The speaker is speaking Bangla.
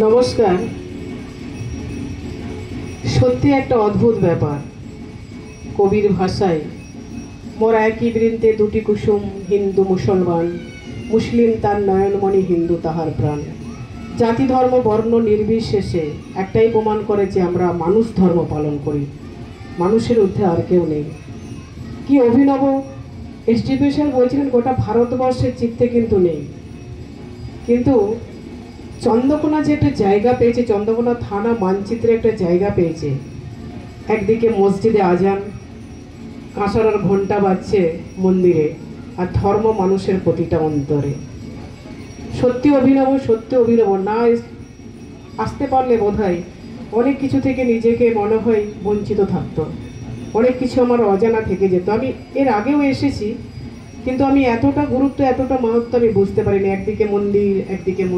নমস্কার। সত্যি একটা অদ্ভুত ব্যাপার। কবির ভাষায় মোরা একই বৃন্তে দুটি কুসুম, হিন্দু মুসলমান, মুসলিম তার নয়নমণি, হিন্দু তাহার প্রাণ। জাতি ধর্ম বর্ণ নির্বিশেষে একটাই প্রমাণ করে যে আমরা মানুষ ধর্ম পালন করি, মানুষের ঊর্ধ্বে আর কেউ নেই। কি অভিনব! এসটি স্যার বলছিলেন গোটা ভারতবর্ষের চিত্তে কিন্তু নেই, কিন্তু চন্দ্রকোনা যে একটা জায়গা পেয়েছে, চন্দ্রকোনা থানা মানচিত্রে একটা জায়গা পেয়েছে। একদিকে মসজিদে আজান, কাঁসারার ঘন্টা বাজছে মন্দিরে, আর ধর্ম মানুষের প্রতিটা অন্তরে। সত্যি অভিনব, সত্যি অভিনব। না আসতে পারলে বোধহয় অনেক কিছু থেকে নিজেকে মনে হয় বঞ্চিত থাকতো, অনেক কিছু আমার অজানা থেকে যেত। আমি এর আগেও এসেছি, কিন্তু আমি এতটা গুরুত্ব, এতটা মাহাত্ম্য আমি বুঝতে পারিনি। একদিকে মন্দির, একদিকে